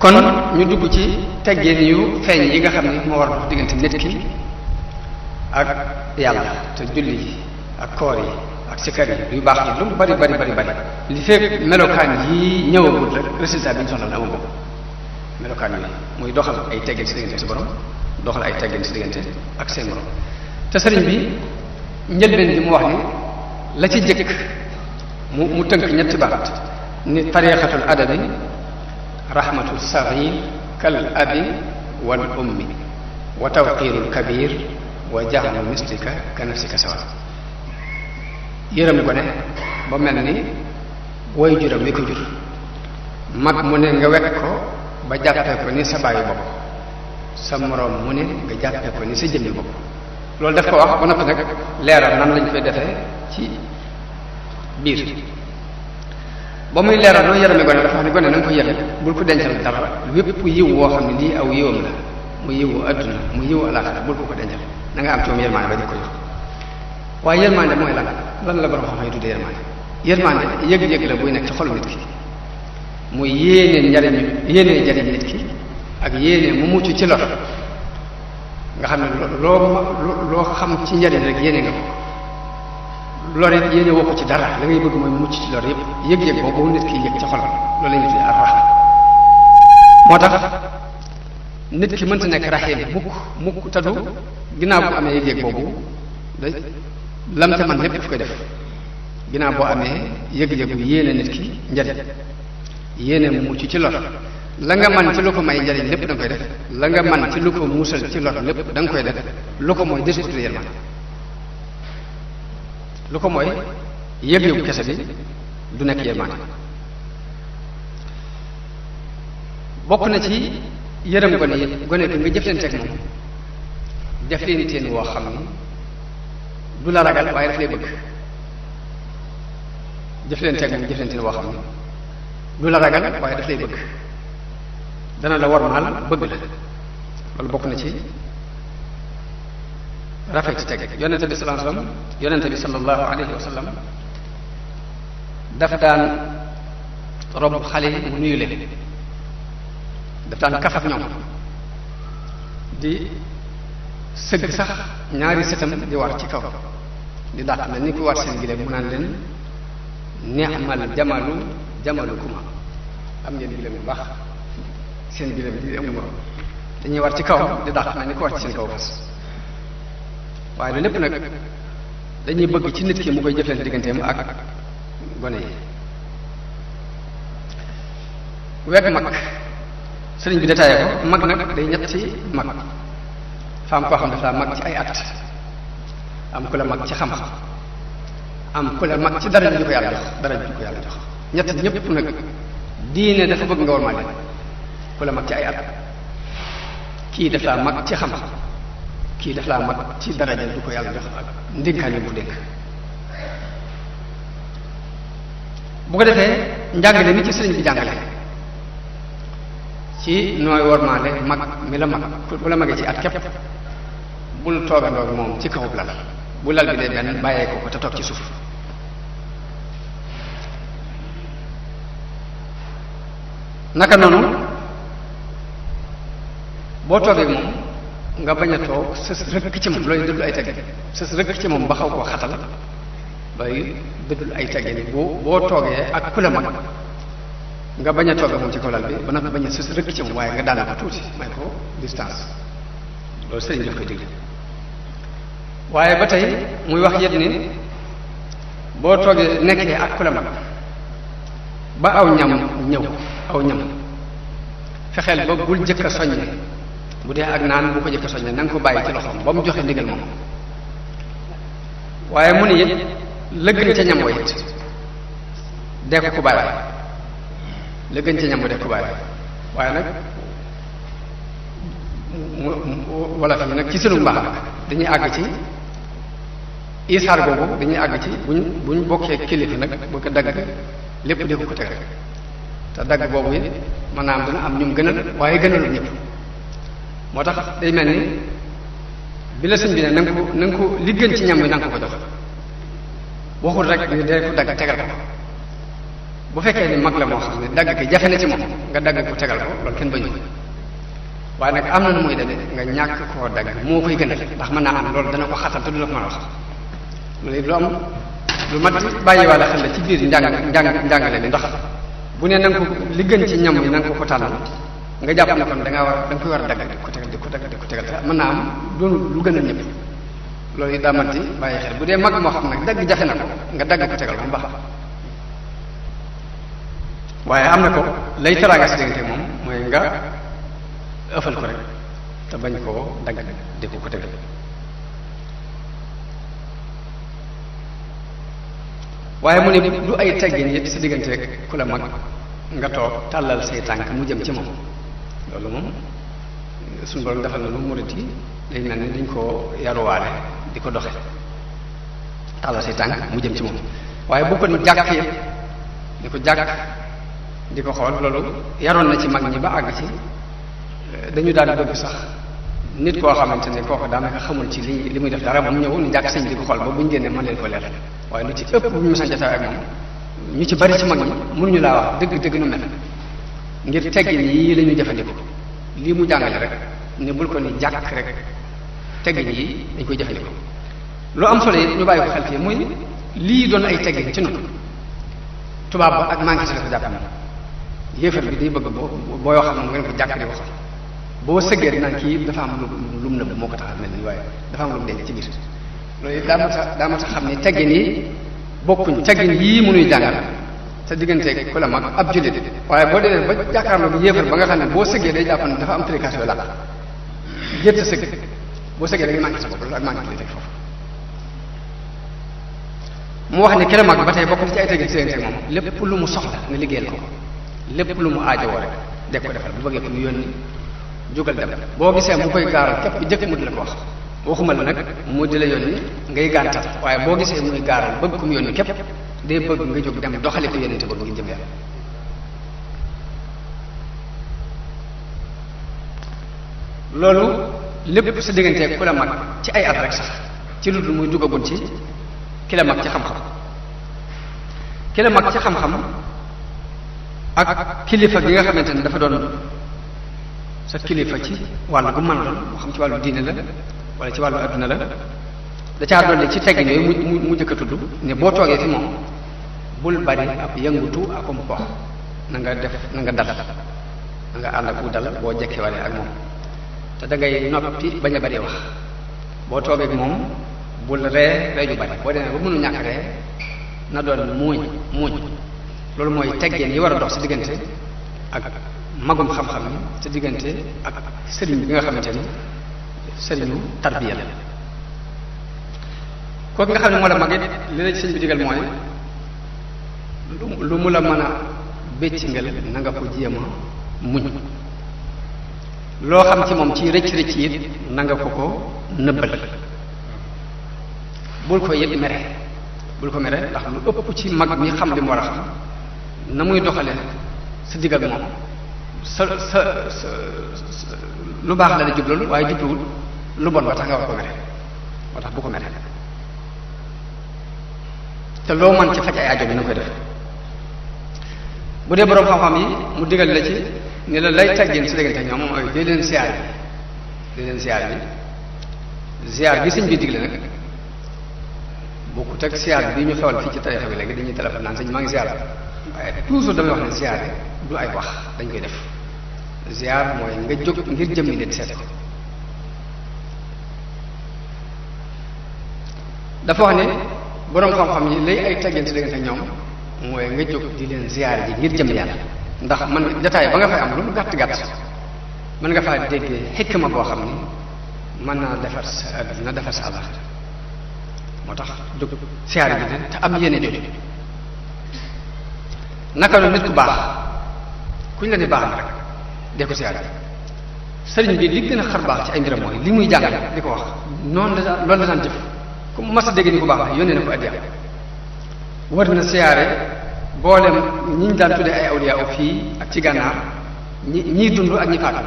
kon ñu dugg ci teggin yu feeñ yi nga xam ne moo war a dox diggante nit ki ak yàlla te julli yi ak koor yi ak sikar yi yu baax yi lu mu bari li fekk melokaan yi ñëwagul rek résultat bi ñu soxla amagul melokaan yooyu muy doxal ay teggin si diggante si borom doxal ay teggin si diggante ak seen borom te sëriñ bi njëlbeen bi mu wax ni la ci jëkk mu tënk ñetti baat ni tariqatul adabi rahmatul saghir kal abi wal ummi wa tawqirul kabir wa jahlu mislika ka nafsika sawa yërëm gone ba mel ni woy juram wi ko jur mag mu ne nga wekk ko ba jàppee ko ni sa bàyyi bopp sa moroom mu ne nga jàppee ko ni sa jëmmi bopp loolu daf ko wax ba noppi nag leeral nan lañ koy defee ci biir ba muy leeral noonu yarami gone dafa wax ni gone na nga ko yëre bul ko dencal dara wépp yiw woo xam ne lii aw yiwam la mu yiwu adduna mu yiwu alaxira bul ko dencal na nga am ci moom yërmaande ba di ko jox waaye yërmaande mooy lan la borom xam-xam yi tuddee yërmaande yëg-yëg la buy nekk ci xolu nit ki muy yéenee jariñ nit ki ak yéenee mu mucc ci lor nga xam ne loo xam ci njariñ rek yéene nga ko lor it yéene woo ko ci dara la ngay bëgg mooy mucc ci lor yépp yëg-yëg boobu nit ki yëg ci xolam loolu la ñuy tuddee ar-rahma moo tax nit ki mënta nekk rahim mukk tadu ginnaaw bu amee yëg-yëg boobu lam ca man lépp daf koy def ginnaaw boo amee yëg-yëgu yéene nit ki njariñ yéene mu mucc ci lor la nga man ci lu ko may njariñ lépp da nga koy def la nga man ci lu ko muusal ci lor lépp da nga koy def lu ko mooy desu ko tuddee yërmande lu ko mooy yëg-yëgu kese bi du nekk yërmande bokk na ci yërëm gone yi gone bi nga jëflanteeg moom def leen teen woo xam ni du la ragal waaye daf lay bëgg jëflanteeg moom jëflanteen woo xam ni du la ragal waaye daf lay bëgg dana la wormaal bëgg la loolu bokk na ci rafet ci teg yonente bi sallallahu alayhi wa sallam daf daan rob xale mu nuyu leen daf daan kaf ak ñoom di sëgg sax ñaari sëtam di war ci kaw di dàq na ni ku war seen gileem mu naan leen neexmal jamalukuma am ngeen gileem bu baax seen gileem di amul morom dañuy war ci kaw di dàq na ni ku war ci seen kaw fas waaye loolu lépp nag dañuy bëgg ci nit ki mu koy jëflante digganteem ak gone yi weg mag sëriñ bi détaillé ko mag nag day ñetti mag fa am koo xam daf laa mag ci ay at am ku la mag ci xam-xam am ku la mag ci dara ju ko yàlla jox ñett ñëpp nag diine dafa bëgg nga war maa leen ku la mag ci ay at kii daf laa mag ci xam-xam kii daf laa mag ci daraja du ko yàlla jox ak ndénkaan yi bu dénk bu ko defee njàngale mi ci sëriñ bi jàngale ci nooy wormaale mag mi la mag bu la magee ci at képp bul toogandoog moom ci kaw lal bu lal bi dee benn bàyyee ko te toog ci suuf naka noonu boo toogee moom nga bañ a toog sës rëkk ci moom looy dëddul ay teggin sës rëkk ci moom ba xaw koo xatal looy dëddul ay teggin boo toogee ak ku la mag nga bañ a toog moom ci kaw lal bi ba nag bañ a sës rëkk ci moom waaye nga daana ko tuuti may ko distance loolu sëriñ daf koy digle waaye ba tey muy wax yet ni boo toogee nekkee ak ku la mag ba aw ñam ñëw aw ñam fexeel ba bul jëkk a soññe bu dee ak naan bu ko jëkk a soññe na nga ko bàyyi ci loxoom ba mu joxe ndigal moom waaye mu ni it la gën ca ñam wa it dee ko ku bàyyi la gën ca ñam wa dee ko bàyyi waaye nag wala fi nag ci sunu mbaax nag dañuy àgg ci isaar boobu dañuy àgg ci buñ bokkee kilifa nag bu ko dagg lépp di ko tegal te dagg boobu it maanaam dina am ñum gënal waaye gënalul ñëpp moo tax day mel ni bi la sëñ bi ne na nga ko li gën ci ñam wi na nga ko jox waxul rek ni day ko dagg tegal ko bu fekkee ni mag la moo xam ne dagg ki jafe na ci moom nga dagg ko tegal ko loolu kenn bañu ko waaye nag am na nu muy demee nga ñàkk koo dagg moo koy gënal ndax mën naa am loolu dana ko xatal te du la ko mën a wax loolu lu am lu mat bàyyiwaale xel la ci biir njàngale mi ndax bu ne na nga ko li gën ci ñam yi na nga ko tànnal nga jàpp ne kon da nga koy war a dagg di ko tegal te mën naa am doonu lu gën a ñëpp loolu it daa mat di bàyyi xel bu dee mag moo xam nag dagg jafe na ko nga dagg ko tegal ba mu baax waaye am na ko lay teraanga si diggante moom mooy nga ëffal ko rek te bañ koo dagg di ko tegal waaye mu ne du ay teggin it sa diggante rek ku la mag nga toog tàllal say tànk mu jëm ci moom loolu moom suñu borom defal na lu murit yi day mel ni dañ koo yaruwaale di ko doxe tàllal say tànk mu jëm ci moom waaye bu ko ni jàkk yëpp di ko jàkk di ko xool loolu yaroon na ci mag ñi ba àgg ci dañu daan bëgg sax nit koo xamante ne kooku daanaka xamul ci li muy def dara moom ñëw ni jàkk sëñ di ko xool ba bu ñu génnee mën leen ko leer waaye lu ci ëpp bu ñu sanjataay ak moom ñu ci bari ci mag ñi mënuñu laa wax dëgg nu mel ngir teggin yii la ñuy jëfandikoo lii mu jàngale rek ne bul ko ni jàkk rek teggin yi dañ koy jëfandikoo lu am solo yi ñu bàyyi ko xel fii muy lii doon ay teggin ci noonu tubaab ba ak manqué si la ko jàpp moom yéefar bi day bëgg boo yoo xam ne ngeen ko jàkk di ko xam boo sëggee dinaan kii dafa am lu mu nëbb moo ko tax a mel ni waaye dafa am lu mu denc ci biir loolu it daa ma tax xam ni teggin yi bokkuñ teggin yii mënuy jàngal sa digganteeg ku la mag ab jullit waaye boo demee ba jàkkaarloo bi yéefar ba nga xam ne boo sëggee day jàpp ne dafa am tricas yooyu la yétt sëgg boo sëggee da ngay manqué sa bopp loolu ak manqué li teg foofu mu wax ne ki la mag ba tey bokk na ci ay teggin si digganteeg moom lépp lu mu soxla nga liggéeyal ko lépp lu mu aajowoo rek deg ko defal bu bëggee ko mu yónni jógal dem boo gisee mu koy gaaral képp jëkk mu di la ko wax waxuma la nag mu di la yónni ngay gàntal waaye boo gisee muy gaaral bëgg ko mu yónni képp day bëgg nga jóg dem doxali ko yónnente bëgg ngir jëm yàlla loolu lépp sa diggantee ku la mag ci ay at rek sax ci lu dul muy duggagun ci ki la mag ci xam-xam ki la mag ci xam-xam ak kilifa gi nga xamante ne dafa doon sa kilifa ci wàllu gu mën a doon moo xam ci wàllu diine la wala ci wàllu adduna la da caa dolli ci teggin yooyu mu jëkk a tudd ne boo toogee fi moom bul bari ab yëngutu akum pox na nga def na nga dal na nga ànd ak bu dal boo jekkee wale ak moom te da ngay noppi bañ a bari wax boo toogee ak moom bul ree ju bari boo demee ba mënu ñàkk ree na doon muuñ loolu mooy teggeen yi war a dox sa diggante ak magum xam-xam yi sa diggante ak sëriñ bi nga xamante ni sëriñu tarbiya la kooku nga xam ne moo la mag it li la sëñ bi digal mooy lu mu la mën a béccingal na nga ko jéem a muñ loo xam ci moom ci rëcc it na nga ko nëbbal bul ko yit mere bul ko mere ndax lu ëpp ci mag mi xam li mu war a xam na muy doxale sa digg ak moom sa lu baax la la jublool waaye jubluwul lu bon ba tax nga war ko mere moo tax bu ko mere te loo mën ci faj ay aajo bi na koy def bu dee boroom xam-xam yi mu digal la ci ni la lay teggin si diggante ñoom mooy dee leen siyaar bi siyaar bi sëñ bi digle nag bokku teg siyaar bi ñu xewal fii ci tarixa bi léegi dañuy téléphone naan sëñ maa ngi siyaar waaye toujours damay wax ne siyaar du ay wax dañ koy def siyaar mooy nga jóg ngir jëmmi nit seet ko dafa wax ne boroom xam-xam yi lay ay teggin si diggante ñoom mooy nga jóg di leen siyaar ji ngir jëm yàlla ndax man jataay ba nga fay am lu mu gàtt mën nga faa déggee xikma boo xam ni mën naa defar sa àddina defar sa àllaxira moo tax jóg siyaar ji te am yéene jooju naka noonu nit ku baax kuñ la ni baax na rek dee ko siyaar sëriñ bi li gën a xar baax ci ay mbiram mooy li muy jàngale di ko wax noonu la loolu la daan jëf ku mas a dégg ni ku baax la yónnee na ko addiya war na siyaare boolem ñi ñu daan tuddee ay awliya fii ak ci gànnaar ñii dund ak ñi faatu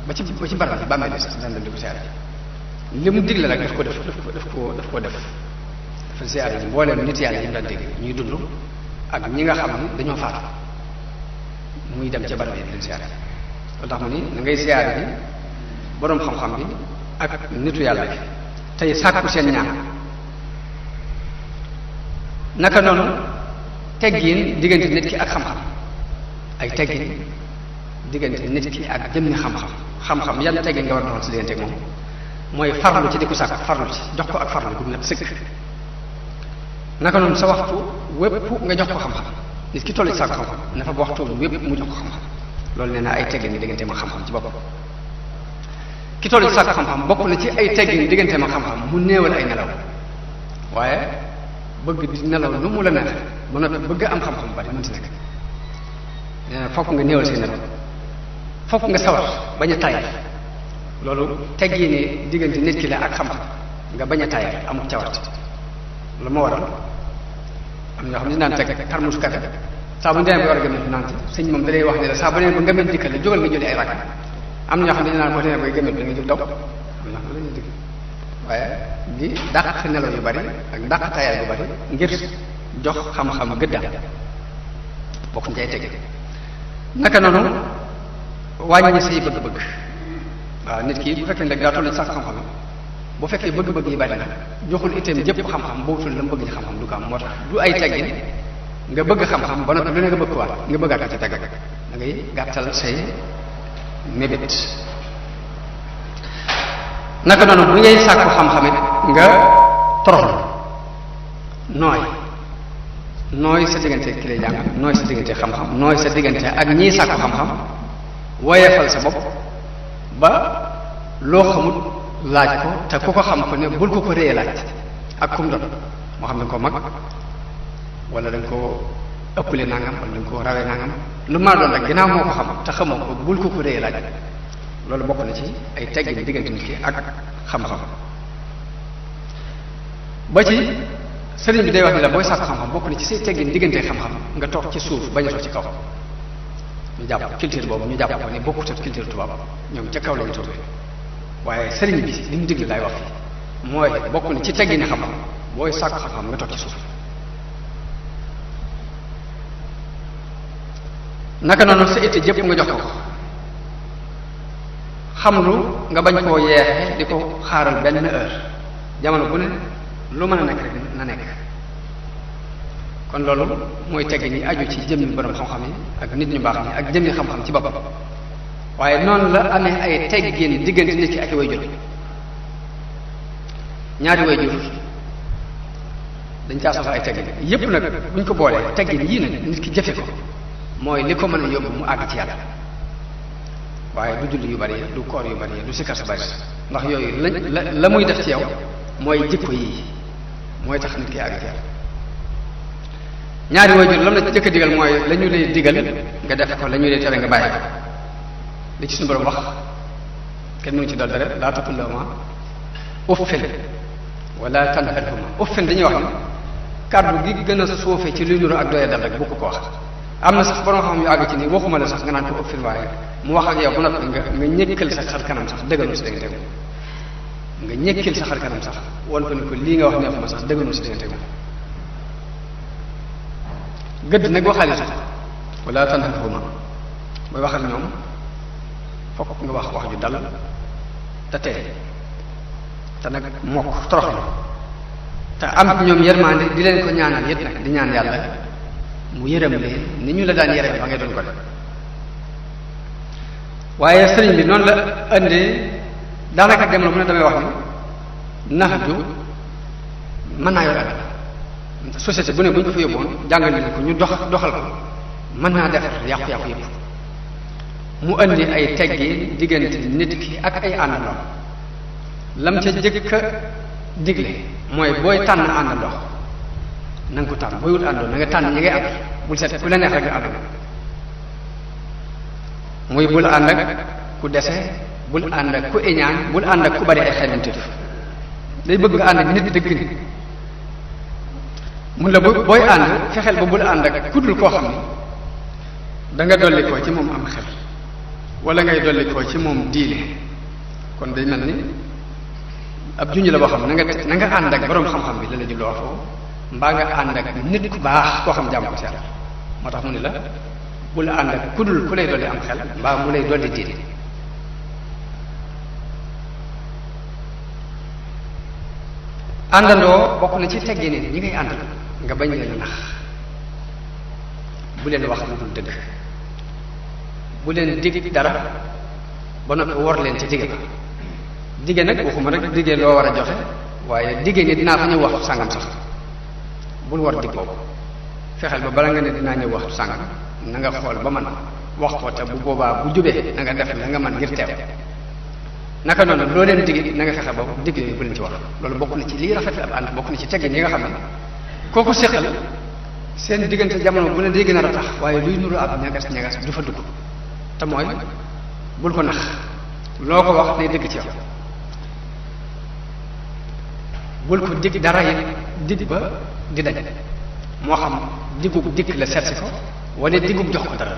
ba ci barab bi bàmmeel bi sax daan dem di ko siyaare li mu digle rek daf ko def dafa siyaare ji boolem nit yàlla yi mu daan dégg ñuy dund ak ñi nga xam ni dañoo faatu muy dem ca barab yi di leen siyaare loolu tax mu ni na ngay siyaare bi boroom xam-xam bi ak nitu yàlla bi tey sàkku seen ñaan naka noonu teggin diggante nit ki ak xam-xam ay teggin diggante nit ki ak jëmmi xam-xam xam-xam yan teggin nga war a doon si diggante ak moom mooy farlu ci di ko sàkk farlu ci jox ko ak farlu gu mat sëkk naka noonu sa waxtu wépp nga jox ko xam-xam nit ki toll ci sàkk xam-xam na fa ba waxtu wépp mu jox ko xam-xam loolu nee naa ay teggin ni diggante ma xam-xam ci boppam ki toll ci sàkk xam-xam bokk na ci ay teggin diggante ma xam-xam mu néewal ay nelaw waaye bëgg di nelaw lu mu la neex ba noppi bëgg am xam-xam bari mënti nekk nee na fokk nga néewal say nelaw fokk nga sawar bañ a tayal loolu teggin ni diggante nit ki la ak xam-xam nga bañ a tayal amul cawarte lu ma waral am ñoo xam ne naan teg tarmus kafe saa bu ñu demee ba war a gëmmentu naan ci sëñ moom da lay wax ne la saa bu demee ba ngëmment dikkal la jógal nga jëli ay rakk am na ñoo xam ne naan boo demee bay gëmmentu da nga jóg daw am na xam la ñuy dëgg waaye di dàq nelaw yu bari ak dàq tayal yu bari ngir jox xam-xam gëddam bokk ci ay teg naka noonu wàññi say bëgg-bëgg waaw nit ki bu fekkee ne daa toll sax xam-xam bu fekkee bëgg-bëgg yi bari na joxul itam jëpp xam-xam boobutul la mu bëgg ci xam-xam du ko am moo tax du ay teggin nga bëgg xam-xam ba noppi lu ne nga bëgg ko waat nga bëggaat ko ci tegg da ngay gàttal say mébét naka noonu bu ngay sàkku xam-xamit nga toroxlu nooy sa diggante ki lay jàng nooy sa diggante xam-xam nooy sa diggante ak ñiy sàkku xam-xam woyefal sa bopp ba loo xamut laaj ko te ku ko xam ko ne bul ko réye laaj ak kum doon moo xam ne ko mag wala da nga ko ëppale nangam wala da nga ko rawee nangam lu maa doon rek ginnaaw moo ko xam te xamoo ko bul ko réye laaj loolu bokk na ci ay teggin diggante nit ki ak xam-xam ba ci sëriñ bi day wax ni la booy sàkk xam-xam bokk na ci say teggin diggante xam-xam nga toog ci suuf bañ a toog ci kaw ñu jàpp culture boobu ñu jàpp ko ni bokkut ak culture tubaab ñoom ca kaw lañu toogee waaye sëriñ bi li mu digle laay wax fii mooy bokk na ci teggini xam-xam booy sàkk xam-xam nga toog ci suuf naka noonu sa itte jëpp nga jox ko xam lu nga bañ koo yeexe di ko xaaral benn heure jamono bu ne lu mën a nekk rek na nekk kon loolu mooy teggin yi aju ci jëmmi borom xam-xam yi ak nit ñu baax ñi ak jëmmi xam-xam ci boppam waaye noonu la amee ay teggin diggante nit ki ak way jur ñaari way jur dañ caa soxla ay teggin yépp nag buñ ko boolee teggin yii nag nit ki jëfe ko mooy li ko mën a yóbbu mu àgg ci yàlla waaye du julli yu bari du koor yu bari du sikkar sa bari ndax yooyu la muy def ci yow mooy jikko yii mooy tax nit ki àgg ci yàlla ñaari waajur lam la ci jëkk a digal mooy la ñu lay digal nga def ko la ñu lay tere nga bàyyi ko li ci suñu borom wax kenn mënu ci dal dara laa taqul lahumaa uffin wala tanharhumaa uffin dañuy wax ne kàddu gi gën a suufe ci lu nuru ak doye dal rek bu ko wax am na sax borom xam yu àgg ci ni waxuma la sax nga naan ko uffin waaye mu wax ak yow bu noppi nga ñëkkal sa xar kanam sax dëgganoo si diggante nga ñëkkal sa xar kanam sax won ko ni ko lii nga wax neexuma sax dëgganoo si diggante gëdd nag waxaale sax wala tanharhumaa mooy waxal ñoom fokk nga wax wax ju dal te tey te nag mokk toroxlu te am ñoom yërmande di leen ko ñaanal yét nag di ñaan yàlla mu yërëm leen ni ñu la daan yërëm ba ngay doon ko def waaye sëriñ bi noonu la indee daanaka dem la mu ne damay wax ni nax ju mën naa yor àdduna société bu ne bu ñu ko fa yóbboon jàngal leen ko ñu doxal ko mën naa defar yàqu-yàqu yëpp mu indi ay teggi diggante nit ki ak ay àndandoo lam ca jëkk a digle mooy booy tànn àndandoo na nga ko tànn booy wut àndandoo na nga tànn ñi ngay ànd bul seet ku la neex rek nga àndandoo muy bul ànd ak ku dese bul ànd ak ku iñaan bul ànd ak ku bari ay xelanteef day bëgg nga ànd ak nit dëgg ni mun la booy ànd fexeel ba bul ànd ak ku dul koo xam ni da nga dolli koo ci moom am xel wala ngay dolli koo ci moom diine kon day mel ni ab junj la boo xam na nga ànd ak borom xam-xam bi la la julloo foofu mbaa nga ànd ak nit ku baax koo xam jàmm ko seet moo tax mu ne la bul ànd ak kudul ku lay dolli am xel mbaa mu lay dolli diine àndandoo bokk na ci teggee nit ñi ngay àndal nga bañ leen a nax bu leen wax lu dul dëgg bu leen dig dara ba noppi wor leen ci digg ba digge nag waxuma rek digge loo war a joxe waaye digge ni dinaa fa ñëw waxtu sàngam sax bul war dig boobu fexeel ba bala nga ne dinaa ñëw waxtu sàngam na nga xool ba man wax ko te bu boobaa bu jubee na nga def la nga man ngir teew naka noonu loo leen digg na nga fexe ba digg yooyu bu leen ci wax loolu bokk na ci lii rafet ab ànd bokk na ci teggin yi nga xam ne kooku séqal seen diggante jamono bu ne day gën a ratax waaye luy nuru ab ñagas ñagas du fa dugg te mooy bul ko nax loo ko wax day dëgg ci yow bul ko dig dara it dig ba di daj moo xam digub dikk la seetsi ko wala digub jox ko dara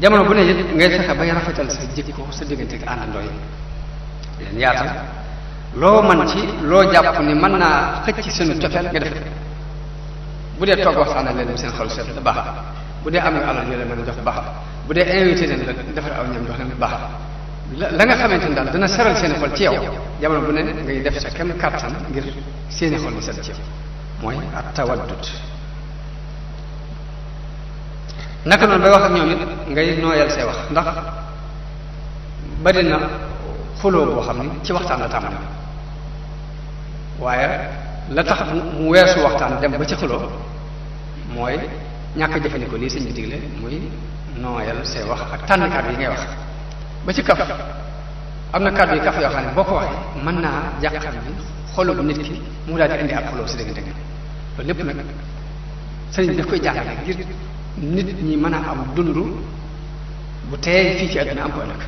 jamono bu ne it ngay fexe bay rafetal sa jikko sa diggante ak àndandoo yi leen yaatal loo man ci loo jàpp ni mën naa xëcc seenu cofeel nga def bu dee togg waxtaanal leen seen xol seet la baax bu dee am nga alal yoo leen mën a jox baax bu dee invité leen la defar aw ñam jox leen baax la nga xamante ni daal dana seral seeni xol ci yow jamono bu ne ngay def sa kem kàttan ngir seeni xol di set ci yow mooy at tawaddut naka noonu bay wax ak ñoom it ngay nooyal say wax ndax bari na xuloo boo xam ni ci waxtaan la tàmbali waaye la tax mu weesu waxtaan dem ba ci xuloo mooy ñàkk jëfandikoo lii sëñ bi digle muy nooyal say wax ak tànn kàddu yi ngay wax ba ci kaf am na kàddu yi kaf yoo xam ne boo ko waxee mën naa jàqal bi xolub nit ki mu daal di indi ak xuloo si diggante loolu lépp nag sëriñ bi daf koy jàngale ngir nit ñi mën a am dund bu teey fii ci àdduna am ko ëllëg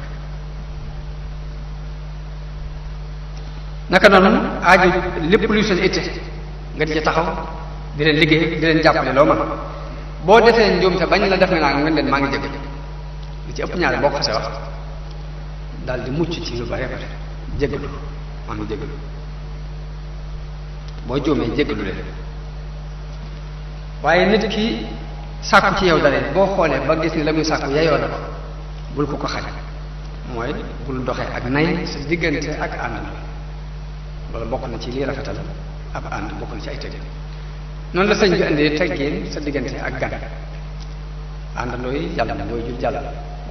naka noonu aaju lépp luy seen itte nga di ci taxaw di leen liggéey di leen jàppale loo man boo defee njuumte bañ la def nga naa nga leen maa ngi jégg li ci ëpp ñaare boo ko xasee wax daal di mucc ci lu bare bare jéggalu maa ngi jéggalu boo juumee jéggalu leen waaye nit ki sàkku ci yow dara boo xoolee ba gis ni la muy sàkku yeyoo na ko bul ko xañ mooy bul doxee ak nay sa diggante ak ànd loolu bokk na ci lii rafetal ab ànd bokk na ci ay teggin noonu la sëñ bi indee teggin sa diggante ak gan àndandoo yi yàlla mooy jul jàll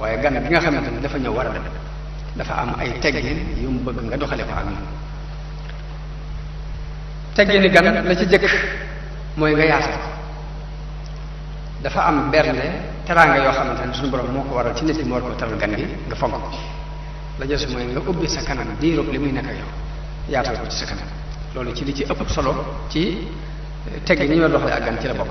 waaye gan bi nga xamante ni dafa ñëw war a dem dafa am ay teggin yu mu bëgg nga doxale ko ak ñoom teggini gan la ci jëkk mooy nga yaatal ko dafa am bernde teraanga yoo xamante ne suñu borom moo ko waral ci nit ki mu war ko teral gan gi nga fonk ko la jësu mooy nga ubbi sa kanam diirub li muy nekk ak yow yaatal ko ci sa kanam loolu ci li ci ëpp solo ci teggi ni ñu war doxale ak gan ci la bokk